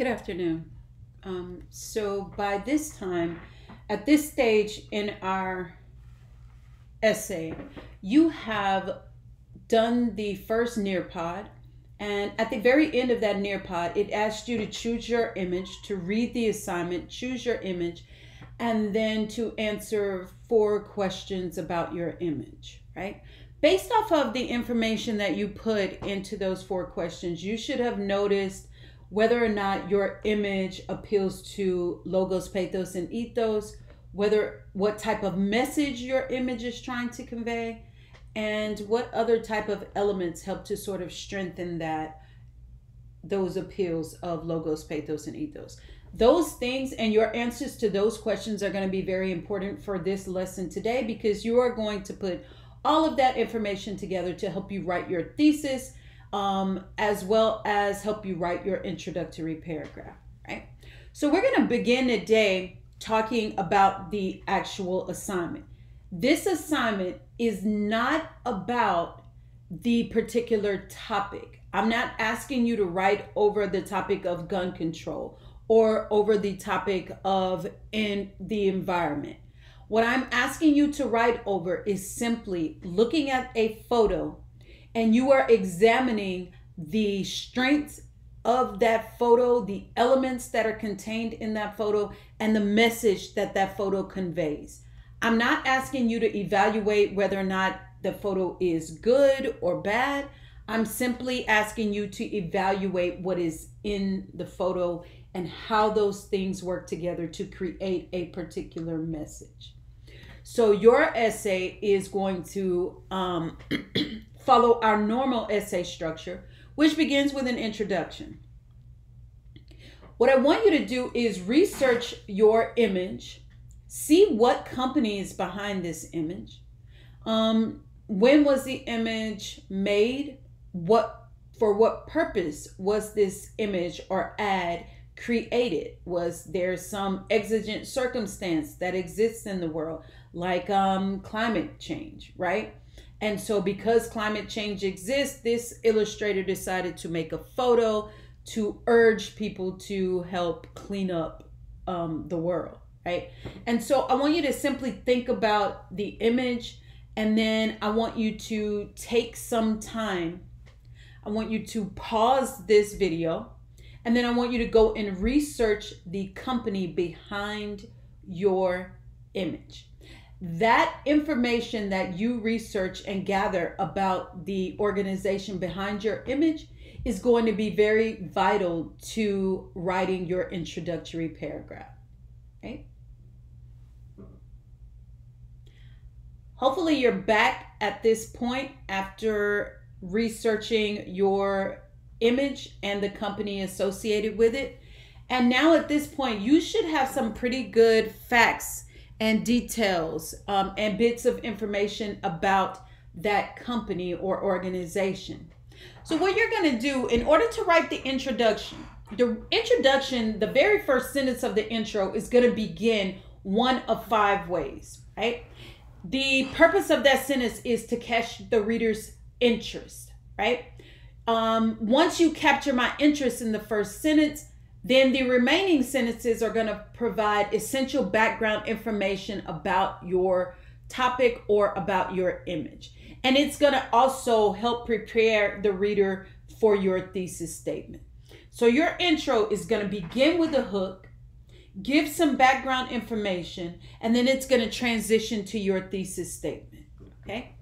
Good afternoon. So by this time, at this stage in our essay, you have done the first Nearpod, and at the very end of that Nearpod, it asked you to choose your image, to read the assignment, choose your image, and then to answer 4 questions about your image, right? Based off of the information that you put into those 4 questions, you should have noticed whether or not your image appeals to logos, pathos, and ethos, what type of message your image is trying to convey, and what other type of elements help to sort of strengthen those appeals of logos, pathos, and ethos. Those things and your answers to those questions are going to be very important for this lesson today, because you are going to put all of that information together to help you write your thesis, as well as help you write your introductory paragraph, right? So we're going to begin today talking about the actual assignment. This assignment is not about the particular topic. I'm not asking you to write over the topic of gun control or over the topic of in the environment. What I'm asking you to write over is simply looking at a photo, and you are examining the strengths of that photo, the elements that are contained in that photo, and the message that that photo conveys. I'm not asking you to evaluate whether or not the photo is good or bad. I'm simply asking you to evaluate what is in the photo and how those things work together to create a particular message. So your essay is going to follow our normal essay structure, which begins with an introduction. What I want you to do is research your image, see what company is behind this image, when was the image made, for what purpose was this image or ad created? Was there some exigent circumstance that exists in the world, like climate change, right? And so because climate change exists, this illustrator decided to make a photo to urge people to help clean up the world, right? And so I want you to simply think about the image, and then I want you to take some time. I want you to pause this video, and then I want you to go and research the company behind your image. That information that you research and gather about the organization behind your image is going to be very vital to writing your introductory paragraph, right? Hopefully you're back at this point after researching your image and the company associated with it. And now at this point, you should have some pretty good facts and details and bits of information about that company or organization. So what you're going to do in order to write the introduction, the very first sentence of the intro is going to begin one of 5 ways, right? The purpose of that sentence is to catch the reader's interest, right? Once you capture my interest in the first sentence, then the remaining sentences are going to provide essential background information about your topic or about your image. And it's going to also help prepare the reader for your thesis statement. So your intro is going to begin with a hook, give some background information, and then it's going to transition to your thesis statement, okay?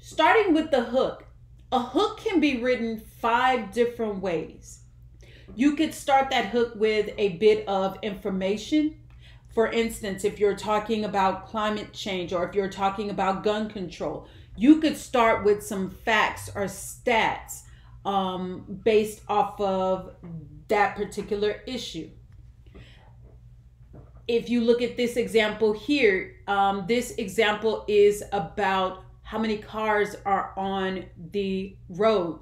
Starting with the hook. A hook can be written 5 different ways. You could start that hook with a bit of information. For instance, if you're talking about climate change or if you're talking about gun control, you could start with some facts or stats based off of that particular issue. If you look at this example here, this example is about how many cars are on the road.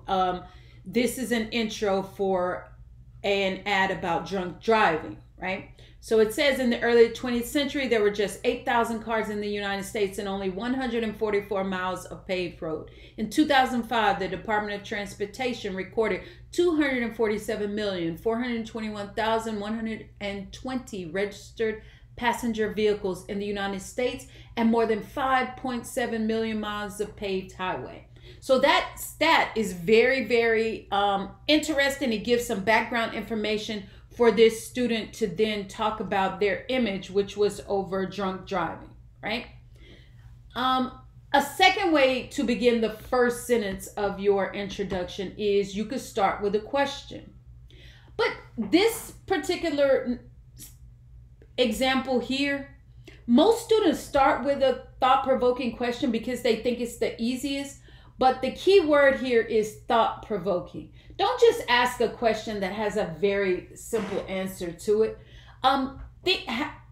This is an intro for an ad about drunk driving, right? So it says in the early 20th century, there were just 8,000 cars in the United States and only 144 miles of paved road. In 2005, the Department of Transportation recorded 247,421,120 registered passenger vehicles in the United States and more than 5.7 million miles of paved highway. So that stat is very, very interesting. It gives some background information for this student to then talk about their image, which was over drunk driving, right? A second way to begin the first sentence of your introduction is you could start with a question. But this particular example here, most students start with a thought-provoking question because they think it's the easiest, but the key word here is thought-provoking. Don't just ask a question that has a very simple answer to it.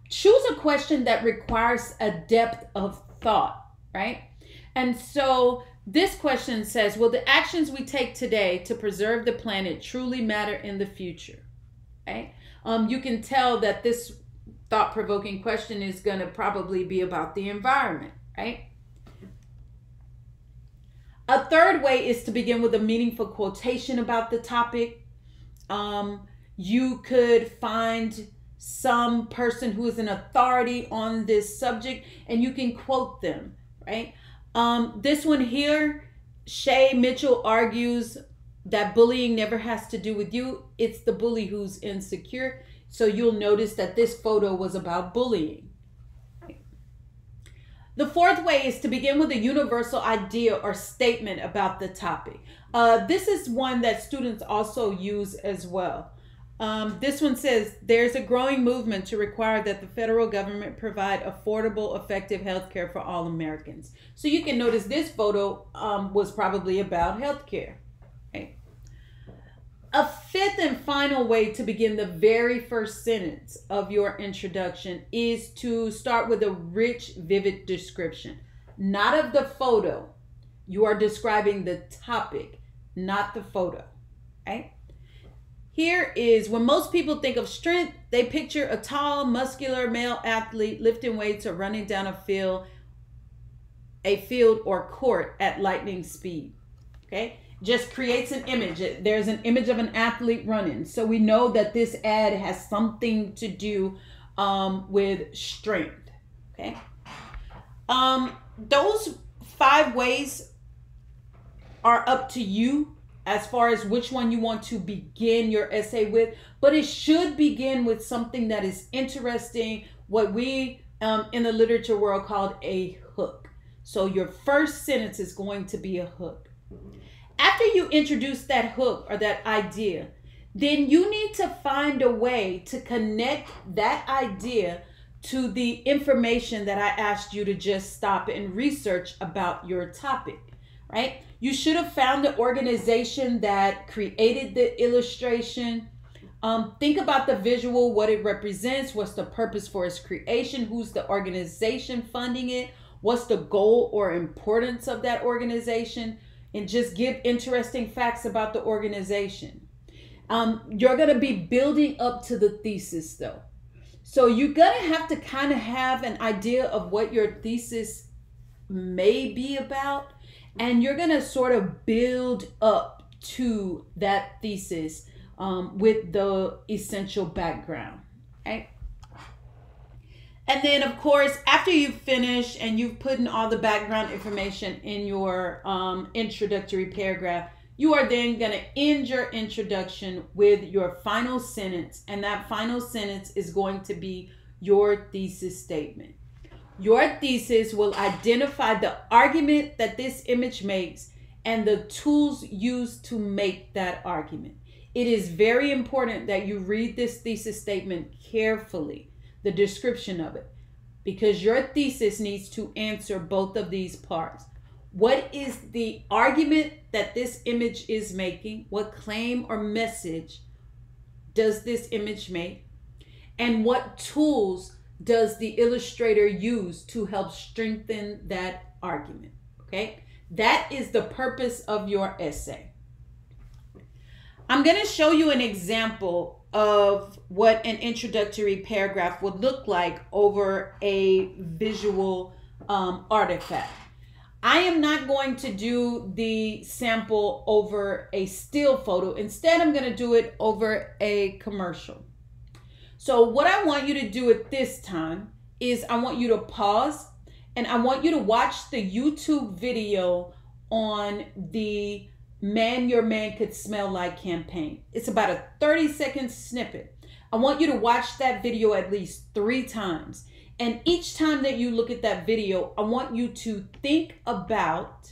Choose a question that requires a depth of thought, right? And so this question says, will the actions we take today to preserve the planet truly matter in the future? Right? You can tell that this thought-provoking question is going to probably be about the environment, right? A third way is to begin with a meaningful quotation about the topic. You could find some person who is an authority on this subject and you can quote them, right? This one here, Shay Mitchell argues that bullying never has to do with you. It's the bully who's insecure. So you'll notice that this photo was about bullying. The fourth way is to begin with a universal idea or statement about the topic. This is one that students also use as well. This one says, there's a growing movement to require that the federal government provide affordable, effective health care for all Americans. So you can notice this photo was probably about health care. Right? A fifth and final way to begin the very first sentence of your introduction is to start with a rich, vivid description. Not of the photo. You are describing the topic, not the photo. Right? Here is when most people think of strength, they picture a tall, muscular male athlete lifting weights or running down a field or court at lightning speed. Okay? Just creates an image. There's an image of an athlete running. So we know that this ad has something to do with strength. Okay. Those 5 ways are up to you as far as which one you want to begin your essay with, but it should begin with something that is interesting, what we in the literature world called a hook. So your first sentence is going to be a hook. After you introduce that hook or that idea, then you need to find a way to connect that idea to the information that I asked you to just stop and research about your topic, right? You should have found the organization that created the illustration. Think about the visual, what it represents, what's the purpose for its creation, who's the organization funding it, what's the goal or importance of that organization, and just give interesting facts about the organization. You're going to be building up to the thesis though. So you're going to have to kind of have an idea of what your thesis may be about. And you're going to sort of build up to that thesis with the essential background. Okay? And then, of course, after you've finished and you've put in all the background information in your introductory paragraph, you are then going to end your introduction with your final sentence. And that final sentence is going to be your thesis statement. Your thesis will identify the argument that this image makes and the tools used to make that argument. It is very important that you read this thesis statement carefully, the description of it, because your thesis needs to answer both of these parts. What is the argument that this image is making? What claim or message does this image make? And what tools does the illustrator use to help strengthen that argument? Okay, that is the purpose of your essay. I'm going to show you an example of what an introductory paragraph would look like over a visual artifact. I am not going to do the sample over a still photo. Instead, I'm going to do it over a commercial. So what I want you to do at this time is I want you to pause and I want you to watch the YouTube video on the Man Your Man Could Smell Like campaign. It's about a 30-second snippet. I want you to watch that video at least 3 times. And each time that you look at that video, I want you to think about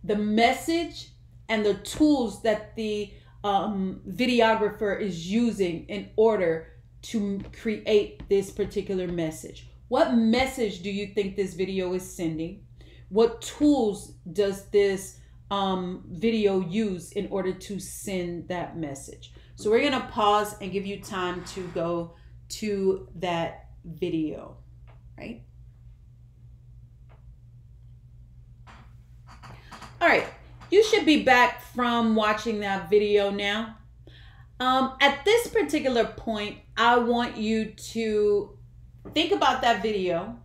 the message and the tools that the videographer is using in order to create this particular message. What message do you think this video is sending? What tools does this video use in order to send that message? So we're gonna pause and give you time to go to that video, right? All right, you should be back from watching that video now. At this particular point, I want you to think about that video.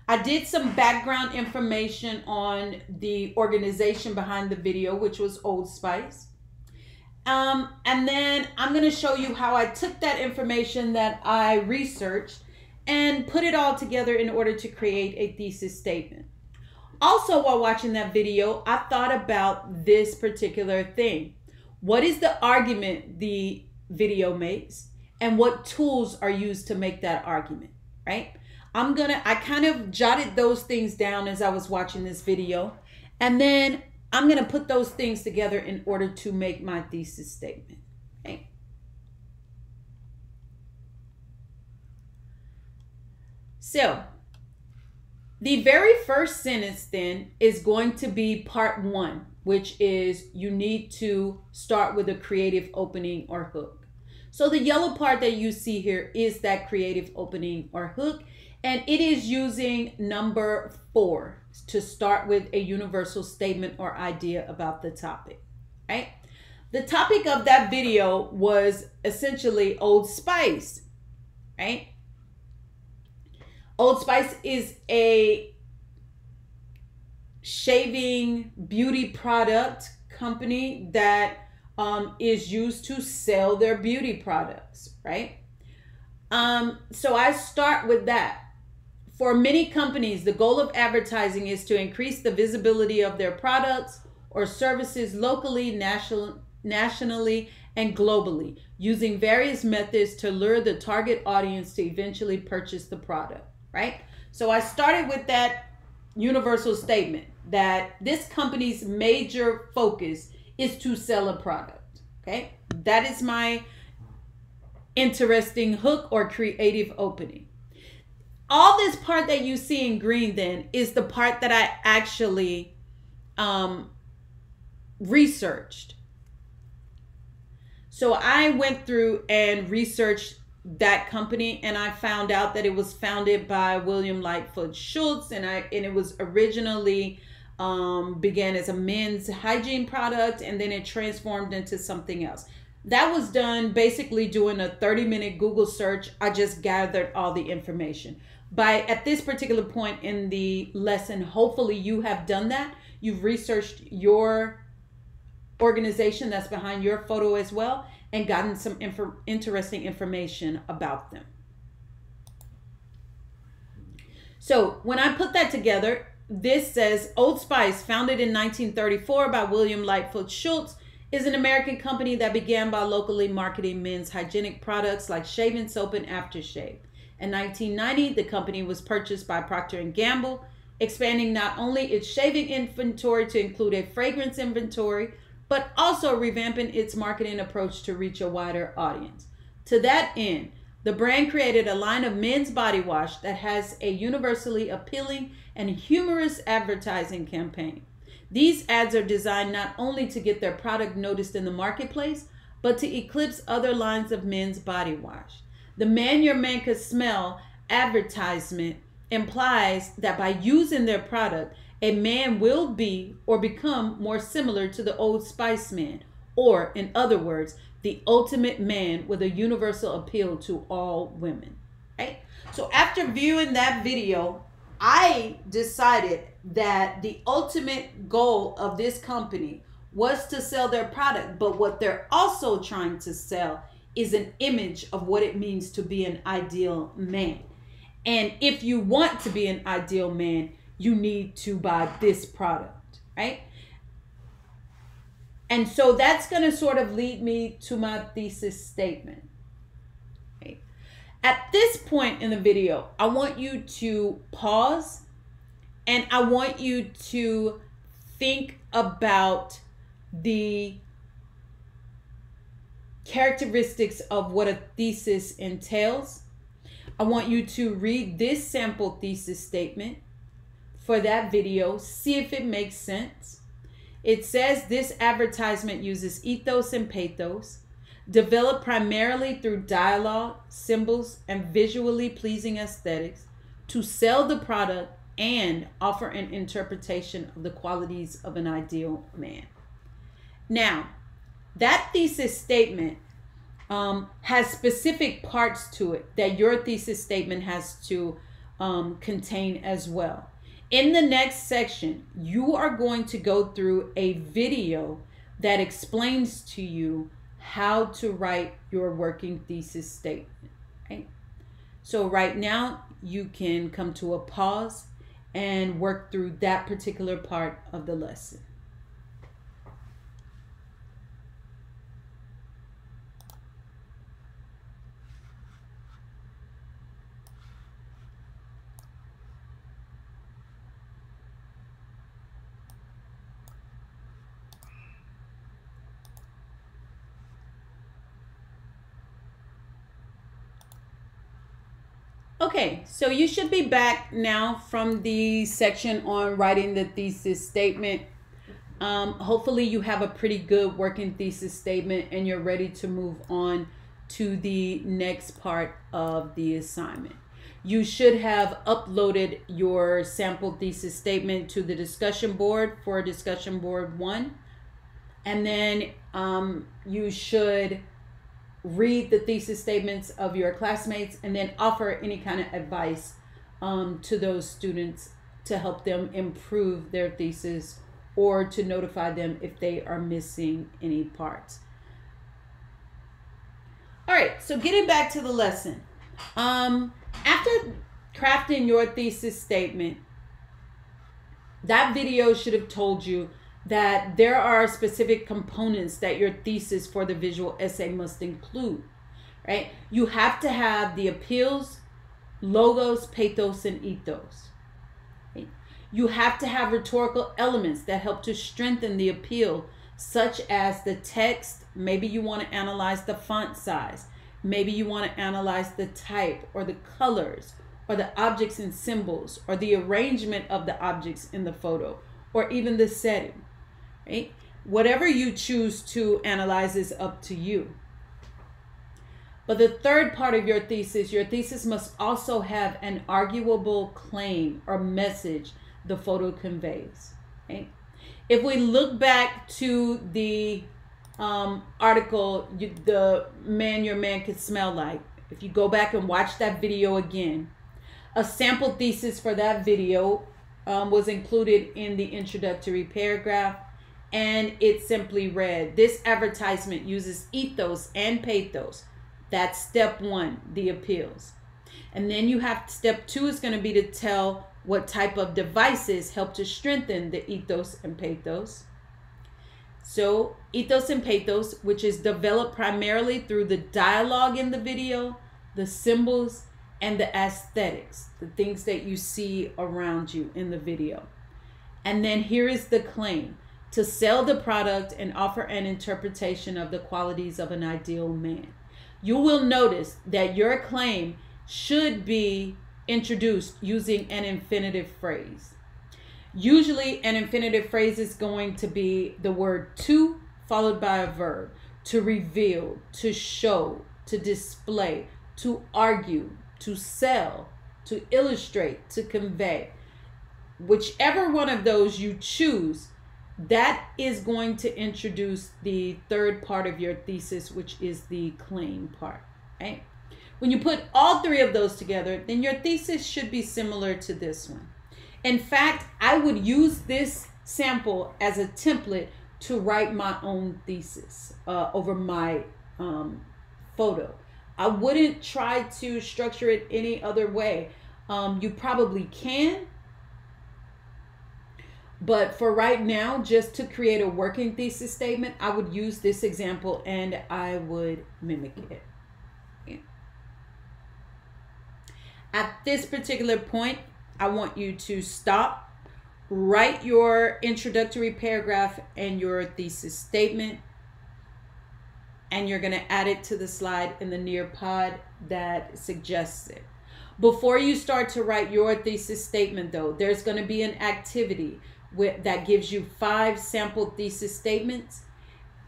I did some background information on the organization behind the video, which was Old Spice. And then I'm going to show you how I took that information that I researched and put it all together in order to create a thesis statement. Also, while watching that video, I thought about this particular thing. What is the argument the video makes and what tools are used to make that argument, right? I kind of jotted those things down as I was watching this video, and then I'm going to put those things together in order to make my thesis statement, okay? So, the very first sentence then is going to be part 1, which is you need to start with a creative opening or hook. So the yellow part that you see here is that creative opening or hook, and it is using number 4 to start with a universal statement or idea about the topic, right? The topic of that video was essentially Old Spice, right? Old Spice is a shaving beauty product company that is used to sell their beauty products, right? So I start with that. For many companies, the goal of advertising is to increase the visibility of their products or services locally, nationally, and globally, using various methods to lure the target audience to eventually purchase the product, right? So I started with that universal statement that this company's major focus is to sell a product, okay? That is my interesting hook or creative opening. All this part that you see in green then is the part that I actually researched. So I went through and researched that company, and I found out that it was founded by William Lightfoot Schultz, and it was originally began as a men's hygiene product, and then it transformed into something else. That was done basically doing a 30-minute Google search. I just gathered all the information. At this particular point in the lesson, hopefully you have done that. You've researched your organization that's behind your photo as well and gotten some interesting information about them. So when I put that together, this says Old Spice, founded in 1934 by William Lightfoot Schultz, is an American company that began by locally marketing men's hygienic products like shaving soap and aftershave. In 1990, the company was purchased by Procter & Gamble, expanding not only its shaving inventory to include a fragrance inventory, but also revamping its marketing approach to reach a wider audience. To that end, the brand created a line of men's body wash that has a universally appealing and humorous advertising campaign. These ads are designed not only to get their product noticed in the marketplace, but to eclipse other lines of men's body wash. The Man Your Man Could Smell advertisement implies that by using their product, a man will be or become more similar to the Old Spice man, or in other words, the ultimate man with a universal appeal to all women. Right? So after viewing that video, I decided that the ultimate goal of this company was to sell their product, but what they're also trying to sell is an image of what it means to be an ideal man. And if you want to be an ideal man, you need to buy this product, right? And so that's going to sort of lead me to my thesis statement. Okay. At this point in the video, I want you to pause and I want you to think about the characteristics of what a thesis entails. I want you to read this sample thesis statement for that video, see if it makes sense. It says this advertisement uses ethos and pathos, developed primarily through dialogue, symbols, and visually pleasing aesthetics to sell the product and offer an interpretation of the qualities of an ideal man. Now, that thesis statement has specific parts to it that your thesis statement has to contain as well. In the next section, you are going to go through a video that explains to you how to write your working thesis statement. Right? So right now, you can come to a pause and work through that particular part of the lesson. Okay, so you should be back now from the section on writing the thesis statement. Hopefully you have a pretty good working thesis statement and you're ready to move on to the next part of the assignment. You should have uploaded your sample thesis statement to the discussion board for discussion board 1. And then you should read the thesis statements of your classmates and then offer any kind of advice to those students to help them improve their thesis or to notify them if they are missing any parts. All right, so getting back to the lesson. After crafting your thesis statement, that video should have told you that there are specific components that your thesis for the visual essay must include, right? You have to have the appeals, logos, pathos, and ethos. Right? You have to have rhetorical elements that help to strengthen the appeal, such as the text. Maybe you want to analyze the font size. Maybe you want to analyze the type or the colors or the objects and symbols or the arrangement of the objects in the photo or even the setting. Right? Whatever you choose to analyze is up to you. But the third part of your thesis must also have an arguable claim or message the photo conveys. Right? If we look back to the article, The Man Your Man Could Smell Like, if you go back and watch that video again, a sample thesis for that video was included in the introductory paragraph. And it simply read, this advertisement uses ethos and pathos. That's step 1, the appeals. And then you have step 2 is going to be to tell what type of devices help to strengthen the ethos and pathos. So ethos and pathos, which is developed primarily through the dialogue in the video, the symbols, and the aesthetics, the things that you see around you in the video. And then here is the claim: to sell the product and offer an interpretation of the qualities of an ideal man. You will notice that your claim should be introduced using an infinitive phrase. Usually an infinitive phrase is going to be the word to followed by a verb: to reveal, to show, to display, to argue, to sell, to illustrate, to convey. Whichever one of those you choose, that is going to introduce the third part of your thesis, which is the claim part, right? When you put all three of those together, then your thesis should be similar to this one. In fact, I would use this sample as a template to write my own thesis over my photo. I wouldn't try to structure it any other way. You probably can, but for right now, just to create a working thesis statement, I would use this example and I would mimic it. Okay. At this particular point, I want you to stop, write your introductory paragraph and your thesis statement, and you're going to add it to the slide in the Nearpod that suggests it. Before you start to write your thesis statement, though, there's going to be an activity that gives you 5 sample thesis statements,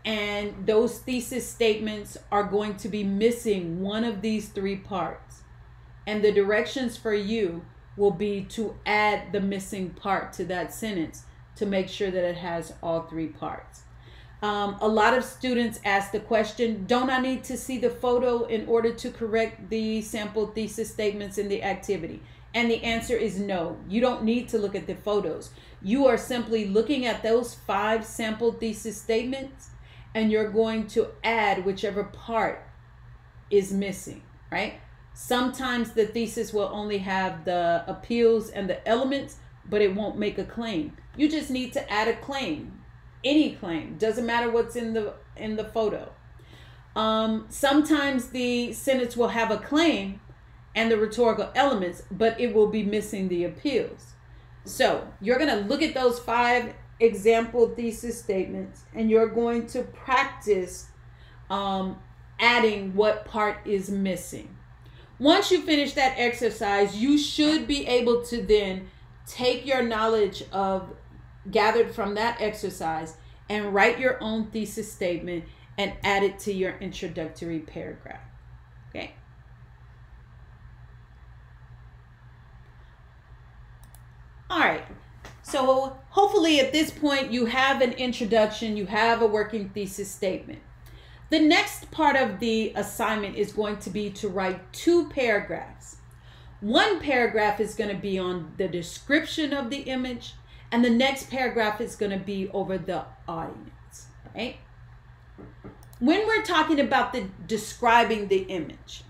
and those thesis statements are going to be missing one of these 3 parts, and the directions for you will be to add the missing part to that sentence to make sure that it has all 3 parts. A lot of students ask the question, don't I need to see the photo in order to correct the sample thesis statements in the activity? And the answer is no. You don't need to look at the photos. You are simply looking at those 5 sample thesis statements, and you're going to add whichever part is missing, right? Sometimes the thesis will only have the appeals and the elements, but it won't make a claim. You just need to add a claim. Any claim, doesn't matter what's in the photo. Sometimes the sentence will have a claim and the rhetorical elements, but it will be missing the appeals. So you're going to look at those 5 example thesis statements, and you're going to practice adding what part is missing. Once you finish that exercise, you should be able to then take your knowledge gathered from that exercise and write your own thesis statement and add it to your introductory paragraph. Okay. All right. So hopefully at this point you have an introduction, you have a working thesis statement. The next part of the assignment is going to be to write 2 paragraphs. One paragraph is going to be on the description of the image, and the next paragraph is going to be over the audience, right? When we're talking about describing the image,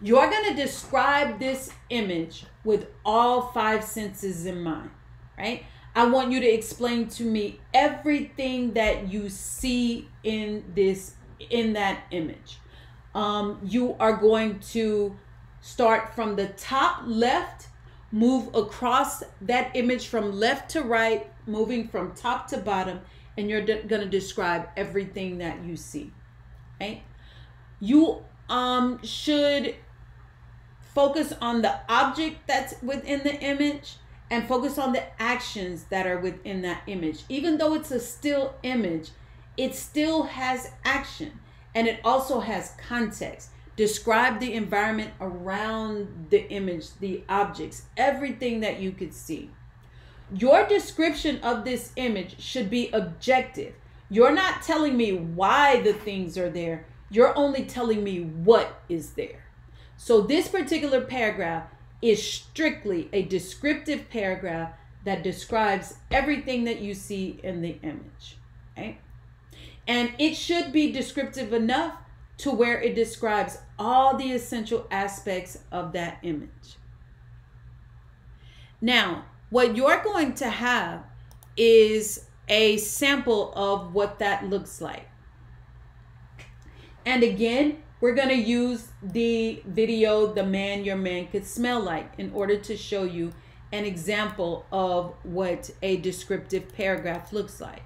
you're going to describe this image with all 5 senses in mind, right? I want you to explain to me everything that you see in that image. You are going to start from the top left, move across that image from left to right, moving from top to bottom, and you're going to describe everything that you see, right? You should focus on the object that's within the image and focus on the actions that are within that image. Even though it's a still image, it still has action, and it also has context. Describe the environment around the image, the objects, everything that you could see. Your description of this image should be objective. You're not telling me why the things are there. You're only telling me what is there. So this particular paragraph is strictly a descriptive paragraph that describes everything that you see in the image, right? And it should be descriptive enough to where it describes all the essential aspects of that image. Now, what you're going to have is a sample of what that looks like. And again, we're going to use the video, The Man Your Man Could Smell Like, in order to show you an example of what a descriptive paragraph looks like,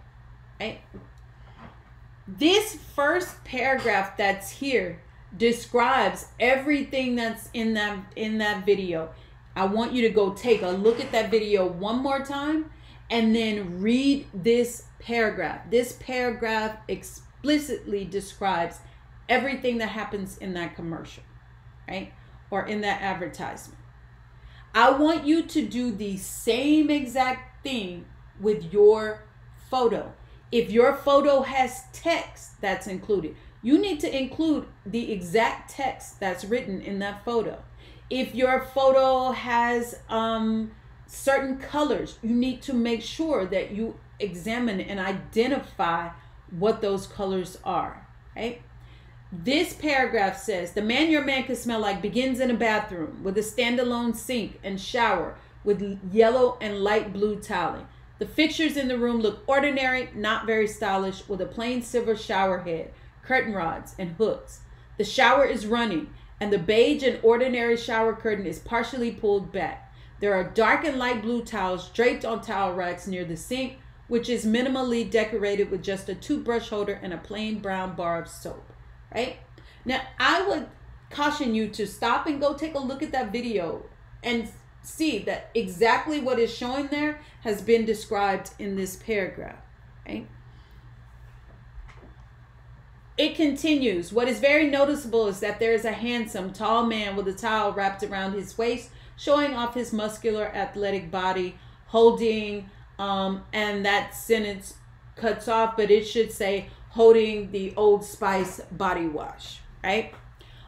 right? This first paragraph that's here describes everything that's in that video. I want you to go take a look at that video one more time and then read this paragraph. This paragraph explicitly describes everything that happens in that commercial, right? Or in that advertisement. I want you to do the same exact thing with your photo. If your photo has text that's included, you need to include the exact text that's written in that photo. If your photo has certain colors, you need to make sure that you examine and identify what those colors are, right? This paragraph says, the man your man could smell like begins in a bathroom with a standalone sink and shower with yellow and light blue tiling. The fixtures in the room look ordinary, not very stylish, with a plain silver shower head, curtain rods, and hooks. The shower is running, and the beige and ordinary shower curtain is partially pulled back. There are dark and light blue towels draped on towel racks near the sink, which is minimally decorated with just a toothbrush holder and a plain brown bar of soap, right? Now, I would caution you to stop and go take a look at that video and see that exactly what is showing there has been described in this paragraph, right? It continues. What is very noticeable is that there is a handsome, tall man with a towel wrapped around his waist, showing off his muscular, athletic body, holding, and that sentence cuts off, but it should say holding the Old Spice body wash, right?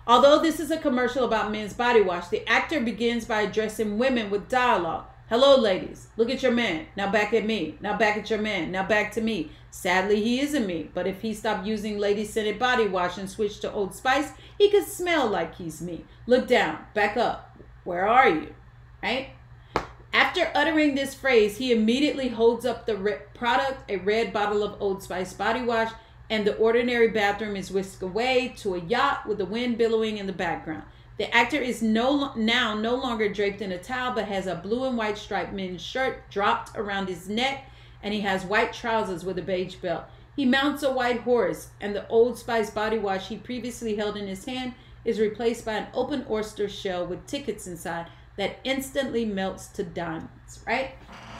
Although this is a commercial about men's body wash, the actor begins by addressing women with dialogue. Hello, ladies. Look at your man. Now back at me. Now back at your man. Now back to me. Sadly, he isn't me. But if he stopped using lady-scented body wash and switched to Old Spice, he could smell like he's me. Look down. Back up. Where are you? Right? After uttering this phrase, he immediately holds up the product, a red bottle of Old Spice body wash, and the ordinary bathroom is whisked away to a yacht with the wind billowing in the background. The actor is now no longer draped in a towel, but has a blue and white striped men's shirt dropped around his neck, and he has white trousers with a beige belt. He mounts a white horse, and the Old Spice body wash he previously held in his hand is replaced by an open oyster shell with tickets inside that instantly melts to diamonds, right?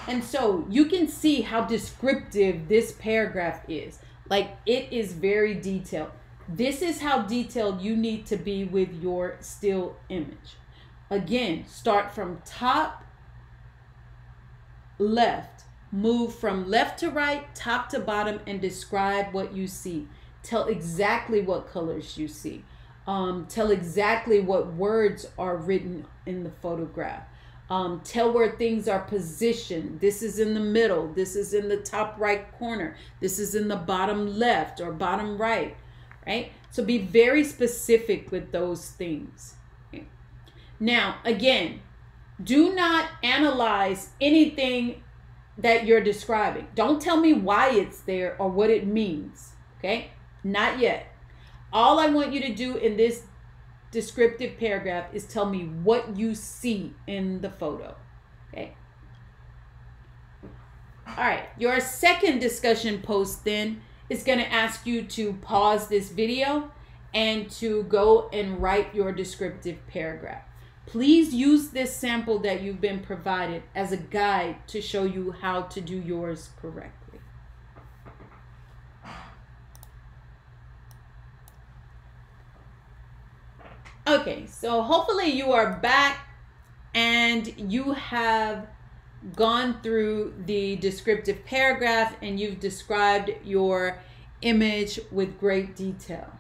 And so you can see how descriptive this paragraph is. Like, it is very detailed. This is how detailed you need to be with your still image. Again, start from top left, move from left to right, top to bottom, and describe what you see. Tell exactly what colors you see. Tell exactly what words are written in the photograph. Tell where things are positioned. This is in the middle. This is in the top right corner. This is in the bottom left or bottom right, right? So be very specific with those things. Okay. Now, again, do not analyze anything that you're describing. Don't tell me why it's there or what it means, okay? Not yet. All I want you to do in this descriptive paragraph is tell me what you see in the photo, okay? All right, your second discussion post then is going to ask you to pause this video and to go and write your descriptive paragraph. Please use this sample that you've been provided as a guide to show you how to do yours correctly. Okay, so hopefully you are back and you have gone through the descriptive paragraph and you've described your image with great detail,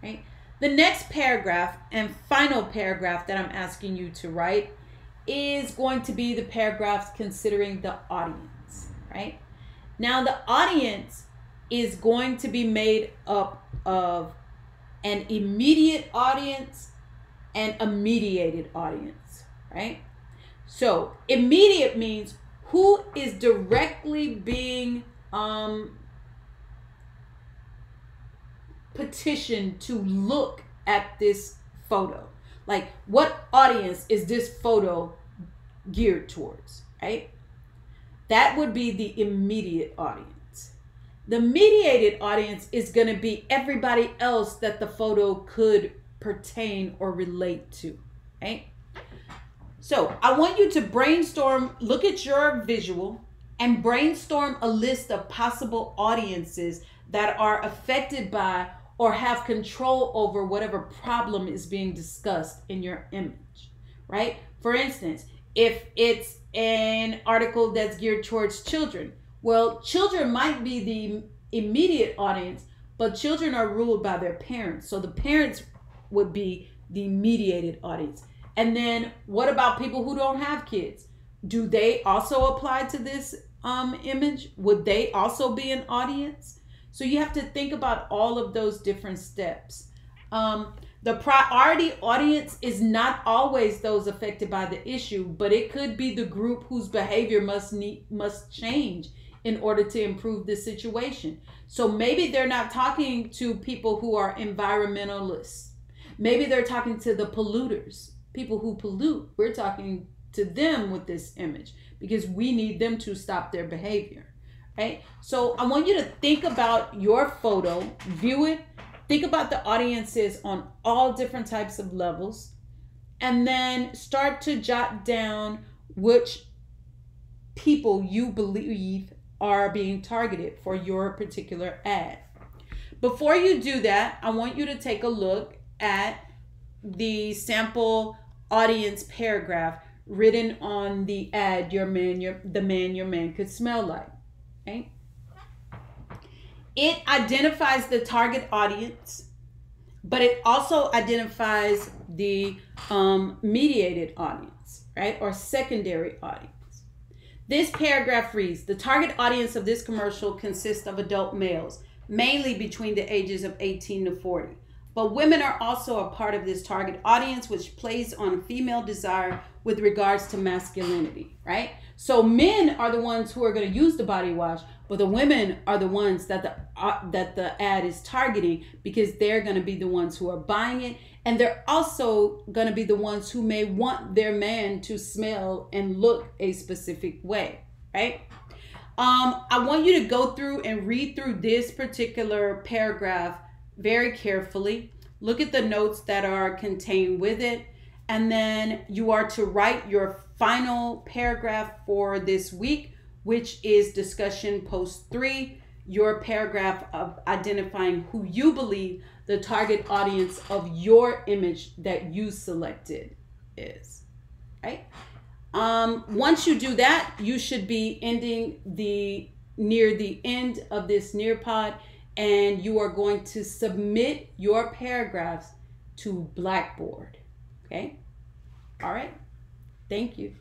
right? The next paragraph and final paragraph that I'm asking you to write is going to be the paragraph considering the audience, right? Now, the audience is going to be made up of an immediate audience and a mediated audience, right? So immediate means who is directly being petitioned to look at this photo. Like, what audience is this photo geared towards, right? That would be the immediate audience. The mediated audience is going to be everybody else that the photo could pertain or relate to, right? So I want you to brainstorm, look at your visual and brainstorm a list of possible audiences that are affected by or have control over whatever problem is being discussed in your image, right? For instance, if it's an article that's geared towards children, Well, children might be the immediate audience, but children are ruled by their parents. So the parents would be the mediated audience. And then what about people who don't have kids? Do they also apply to this image? Would they also be an audience? So you have to think about all of those different steps. The priority audience is not always those affected by the issue, but it could be the group whose behavior must change in order to improve the situation. So maybe they're not talking to people who are environmentalists. Maybe they're talking to the polluters, people who pollute. We're talking to them with this image because we need them to stop their behavior, right? So I want you to think about your photo, view it, think about the audiences on all different types of levels, and then start to jot down which people you believe are being targeted for your particular ad. Before you do that, I want you to take a look at the sample audience paragraph written on the ad, the man your man could smell like. Okay? It identifies the target audience, but it also identifies the mediated audience, right? Or secondary audience. This paragraph reads, the target audience of this commercial consists of adult males, mainly between the ages of 18 to 40. But women are also a part of this target audience, which plays on female desire with regards to masculinity, right? So men are the ones who are going to use the body wash, but the women are the ones that the ad is targeting because they're going to be the ones who are buying it. And they're also going to be the ones who may want their man to smell and look a specific way, right? I want you to go through and read through this particular paragraph very carefully. Look at the notes that are contained with it. And then you are to write your final paragraph for this week, which is discussion post 3, your paragraph of identifying who you believe the target audience of your image that you selected is, right? Once you do that, you should be ending near the end of this Nearpod, and you are going to submit your paragraphs to Blackboard. Okay? All right. Thank you.